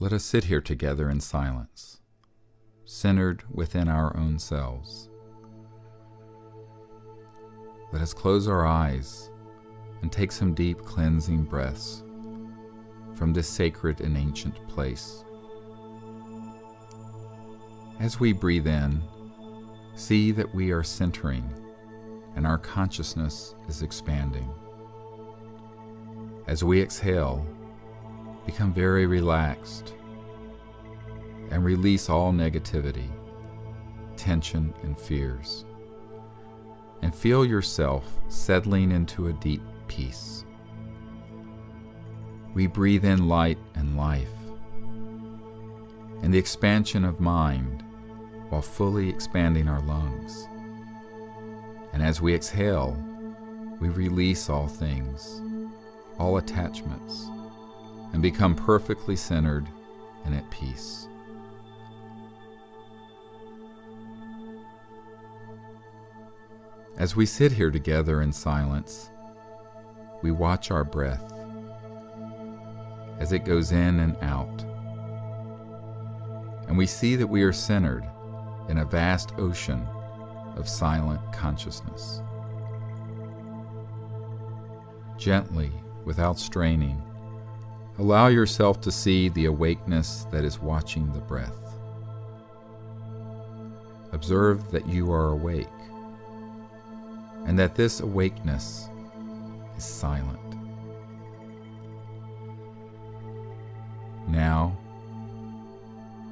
Let us sit here together in silence, centered within our own selves. Let us close our eyes and take some deep cleansing breaths from this sacred and ancient place. As we breathe in, see that we are centering and our consciousness is expanding. As we exhale, become very relaxed and release all negativity, tension, and fears. And feel yourself settling into a deep peace. We breathe in light and life, and the expansion of mind while fully expanding our lungs. And as we exhale, we release all things, all attachments, and become perfectly centered and at peace. As we sit here together in silence, we watch our breath as it goes in and out. And we see that we are centered in a vast ocean of silent consciousness. Gently, without straining, allow yourself to see the awakeness that is watching the breath. Observe that you are awake, and that this awakeness is silent. Now,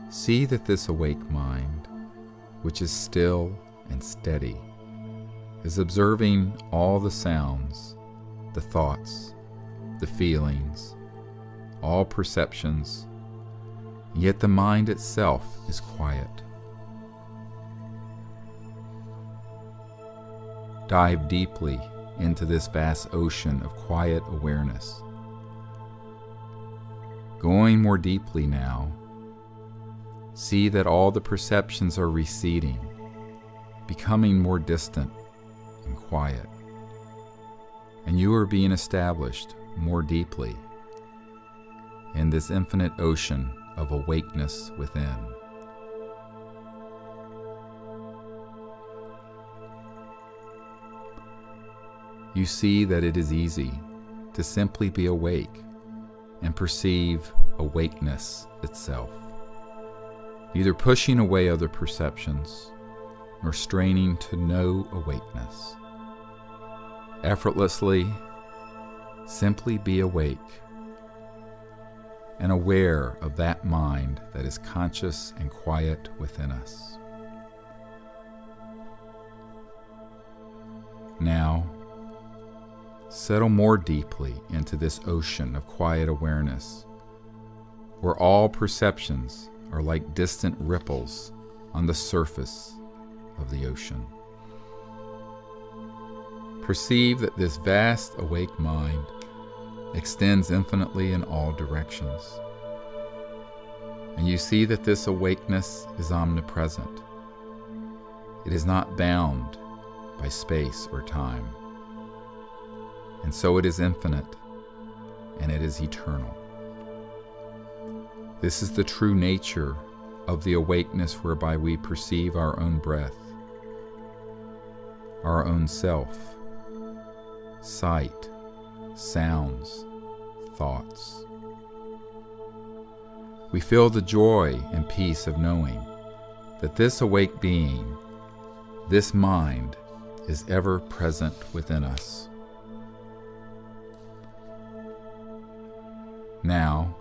see that this awake mind, which is still and steady, is observing all the sounds, the thoughts, the feelings, all perceptions, yet the mind itself is quiet. Dive deeply into this vast ocean of quiet awareness. Going more deeply now, see that all the perceptions are receding, becoming more distant and quiet, and you are being established more deeply in this infinite ocean of awakeness within. You see that it is easy to simply be awake and perceive awakeness itself, neither pushing away other perceptions nor straining to know awakeness. Effortlessly, simply be awake and aware of that mind that is conscious and quiet within us. Now, settle more deeply into this ocean of quiet awareness, where all perceptions are like distant ripples on the surface of the ocean. Perceive that this vast awake mind extends infinitely in all directions, and you see that this awakeness is omnipresent. It is not bound by space or time. And so it is infinite, and it is eternal. This is the true nature of the awakeness whereby we perceive our own breath, our own self, sight, sounds, thoughts. We feel the joy and peace of knowing that this awake being, this mind, is ever present within us. Now,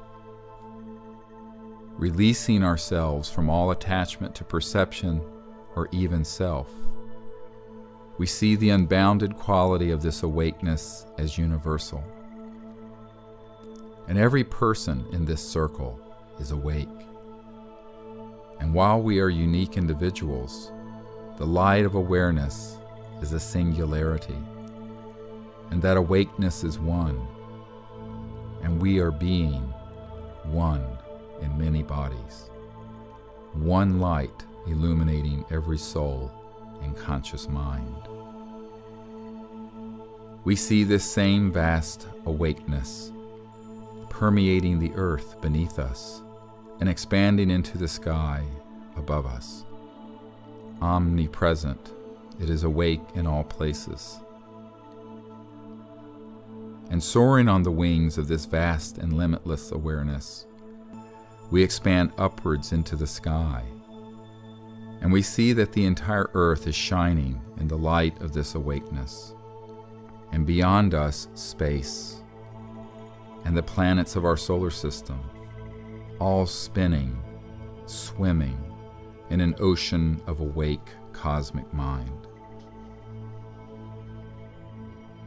releasing ourselves from all attachment to perception or even self, we see the unbounded quality of this awakeness as universal. And every person in this circle is awake. And while we are unique individuals, the light of awareness is a singularity, and that awakeness is one. And we are being one in many bodies, one light illuminating every soul and conscious mind. We see this same vast awakeness permeating the earth beneath us and expanding into the sky above us. Omnipresent, it is awake in all places. And soaring on the wings of this vast and limitless awareness, we expand upwards into the sky, and we see that the entire earth is shining in the light of this awakeness, and beyond us, space, and the planets of our solar system, all spinning, swimming in an ocean of awake cosmic mind.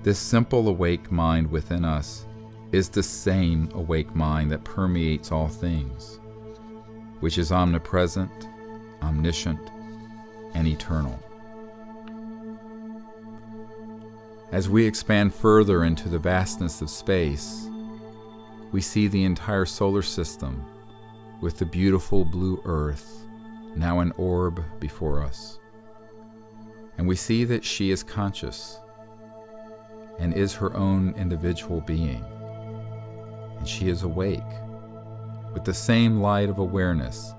This simple awake mind within us is the same awake mind that permeates all things, which is omnipresent, omniscient, and eternal. As we expand further into the vastness of space, we see the entire solar system with the beautiful blue earth now an orb before us. And we see that she is conscious and is her own individual being. And she is awake with the same light of awareness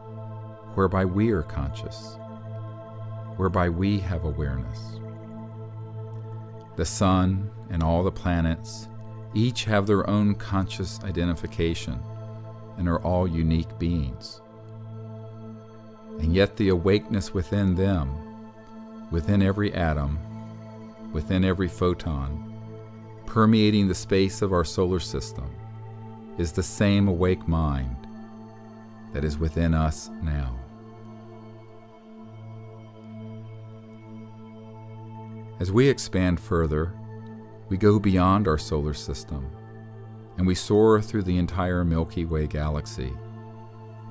whereby we are conscious, whereby we have awareness. The sun and all the planets each have their own conscious identification and are all unique beings. And yet the awakeness within them, within every atom, within every photon, permeating the space of our solar system, is the same awake mind that is within us now. As we expand further, we go beyond our solar system, and we soar through the entire Milky Way galaxy,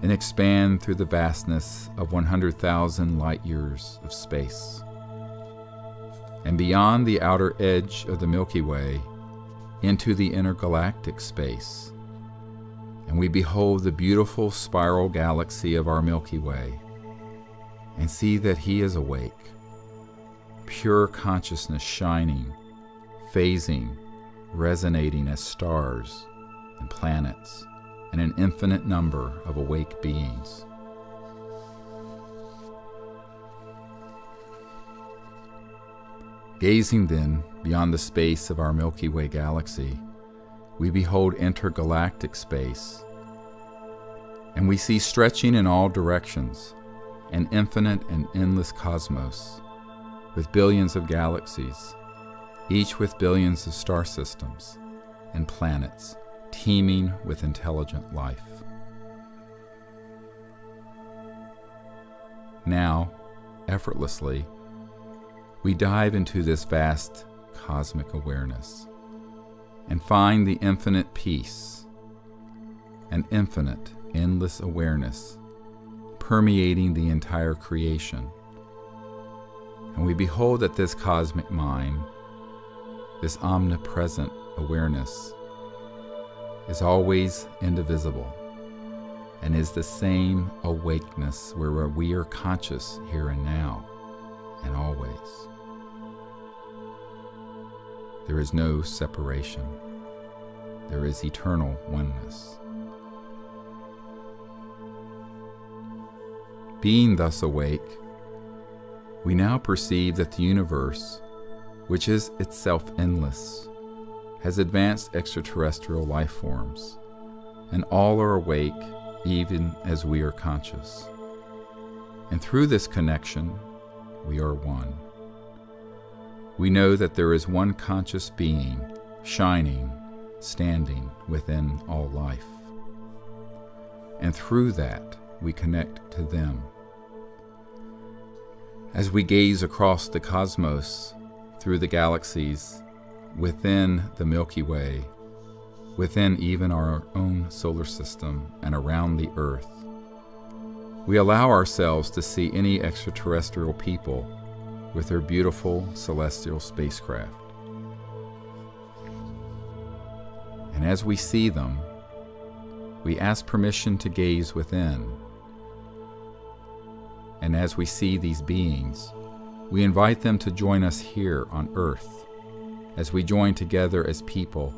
and expand through the vastness of 100,000 light years of space. And beyond the outer edge of the Milky Way, into the intergalactic space, and we behold the beautiful spiral galaxy of our Milky Way, and see that he is awake, pure consciousness shining, phasing, resonating as stars and planets and an infinite number of awake beings. Gazing then beyond the space of our Milky Way galaxy, we behold intergalactic space, and we see stretching in all directions an infinite and endless cosmos with billions of galaxies, each with billions of star systems and planets teeming with intelligent life. Now, effortlessly, we dive into this vast cosmic awareness and find the infinite peace, an infinite, endless awareness permeating the entire creation. And we behold that this cosmic mind, this omnipresent awareness, is always indivisible and is the same awakeness where we are conscious here and now and always. There is no separation. There is eternal oneness. Being thus awake, we now perceive that the universe, which is itself endless, has advanced extraterrestrial life forms, and all are awake even as we are conscious. And through this connection, we are one. We know that there is one conscious being, shining, standing within all life. And through that, we connect to them. As we gaze across the cosmos, through the galaxies, within the Milky Way, within even our own solar system and around the Earth, we allow ourselves to see any extraterrestrial people with their beautiful celestial spacecraft. And as we see them, we ask permission to gaze within. And as we see these beings, we invite them to join us here on Earth, as we join together as people,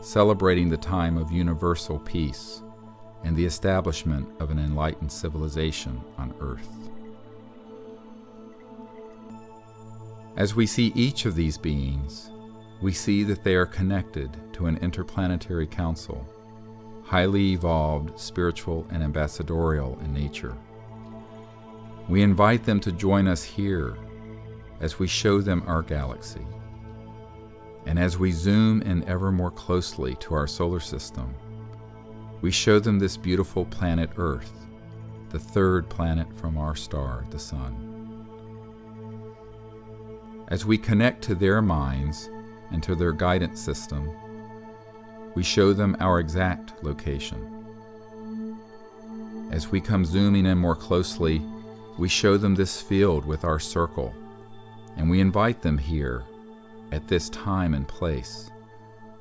celebrating the time of universal peace, and the establishment of an enlightened civilization on Earth. As we see each of these beings, we see that they are connected to an interplanetary council, highly evolved, spiritual, and ambassadorial in nature. We invite them to join us here as we show them our galaxy. And as we zoom in ever more closely to our solar system, we show them this beautiful planet Earth, the third planet from our star, the Sun. As we connect to their minds and to their guidance system, we show them our exact location. As we come zooming in more closely, we show them this field with our circle, and we invite them here at this time and place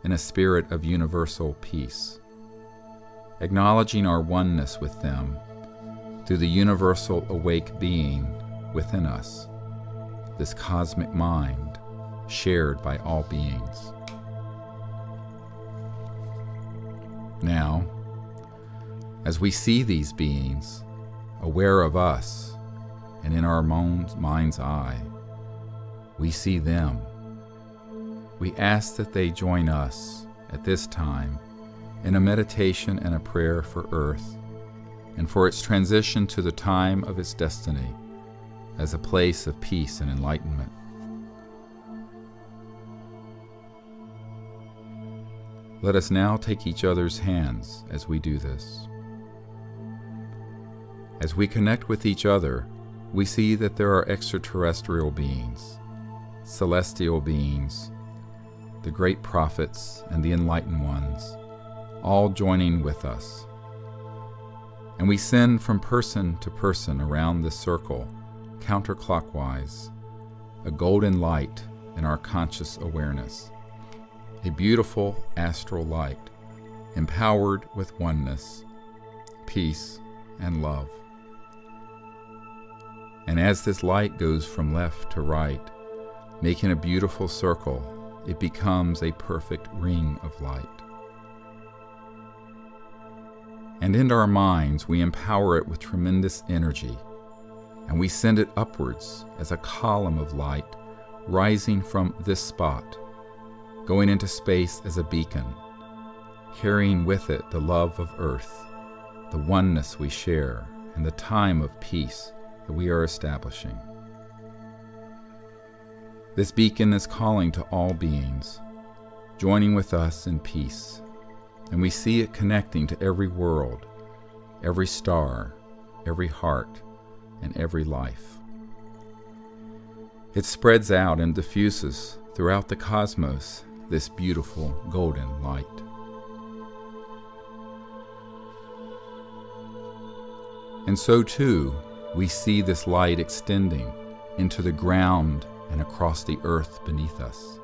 in a spirit of universal peace, acknowledging our oneness with them through the universal awake being within us, this cosmic mind shared by all beings. Now, as we see these beings, aware of us, and in our mind's eye, we see them. We ask that they join us at this time in a meditation and a prayer for Earth and for its transition to the time of its destiny as a place of peace and enlightenment. Let us now take each other's hands as we do this. As we connect with each other, we see that there are extraterrestrial beings, celestial beings, the great prophets and the enlightened ones, all joining with us. And we send from person to person around this circle, counterclockwise, a golden light in our conscious awareness, a beautiful astral light, empowered with oneness, peace, and love. And as this light goes from left to right, making a beautiful circle, it becomes a perfect ring of light. And in our minds, we empower it with tremendous energy, and we send it upwards as a column of light rising from this spot, going into space as a beacon, carrying with it the love of Earth, the oneness we share, and the time of peace that we are establishing. This beacon is calling to all beings, joining with us in peace, and we see it connecting to every world, every star, every heart, and every life. It spreads out and diffuses throughout the cosmos this beautiful golden light. And so too, we see this light extending into the ground and across the earth beneath us.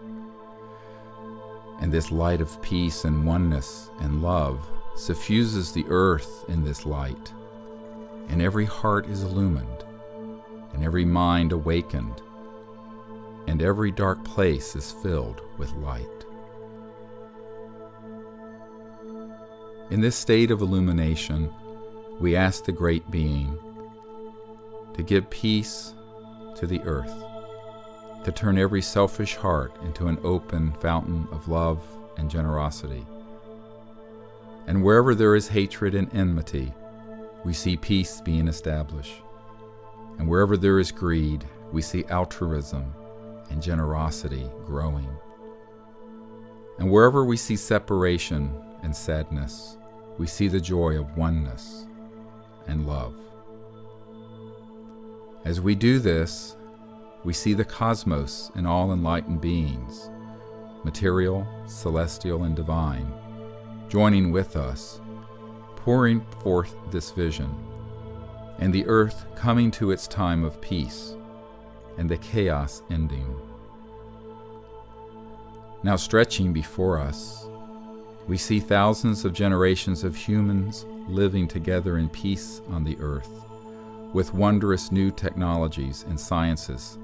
And this light of peace and oneness and love suffuses the earth in this light, and every heart is illumined, and every mind awakened, and every dark place is filled with light. In this state of illumination, we ask the Great Being to give peace to the earth, to turn every selfish heart into an open fountain of love and generosity. And wherever there is hatred and enmity, we see peace being established. And wherever there is greed, we see altruism and generosity growing. And wherever we see separation and sadness, we see the joy of oneness and love. As we do this, we see the cosmos and all enlightened beings, material, celestial, and divine, joining with us, pouring forth this vision, and the earth coming to its time of peace, and the chaos ending. Now stretching before us, we see thousands of generations of humans living together in peace on the earth, with wondrous new technologies and sciences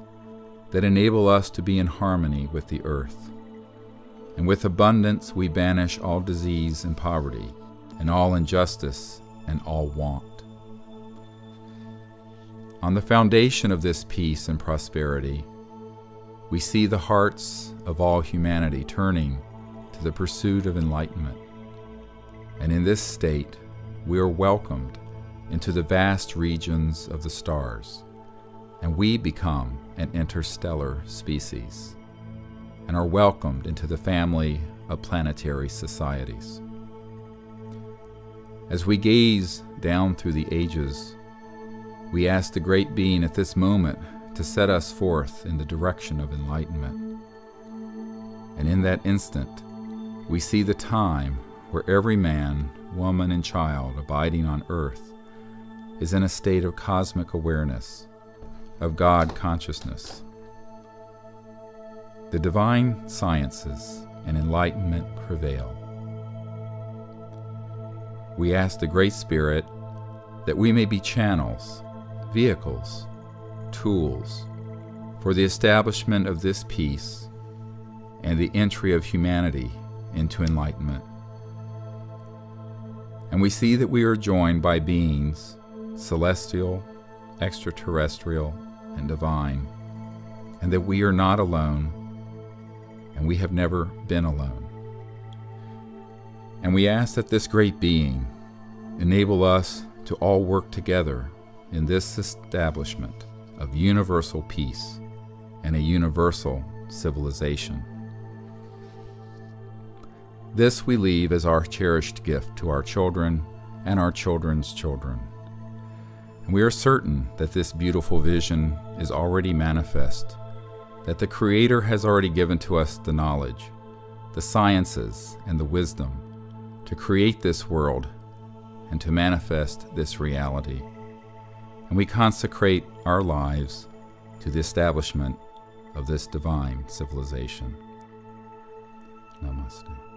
that enable us to be in harmony with the earth. And with abundance we banish all disease and poverty, and all injustice and all want. On the foundation of this peace and prosperity, we see the hearts of all humanity turning to the pursuit of enlightenment. And in this state, we are welcomed into the vast regions of the stars, and we become an interstellar species, and are welcomed into the family of planetary societies. As we gaze down through the ages, we ask the Great Being at this moment to set us forth in the direction of enlightenment. And in that instant, we see the time where every man, woman, and child abiding on earth is in a state of cosmic awareness, of God consciousness. The divine sciences and enlightenment prevail. We ask the Great Spirit that we may be channels, vehicles, tools for the establishment of this peace and the entry of humanity into enlightenment. And we see that we are joined by beings, celestial, extraterrestrial, and divine, and that we are not alone, and we have never been alone. And we ask that this Great Being enable us to all work together in this establishment of universal peace and a universal civilization. This we leave as our cherished gift to our children and our children's children. And we are certain that this beautiful vision is already manifest, that the Creator has already given to us the knowledge, the sciences, and the wisdom to create this world and to manifest this reality. And we consecrate our lives to the establishment of this divine civilization. Namaste.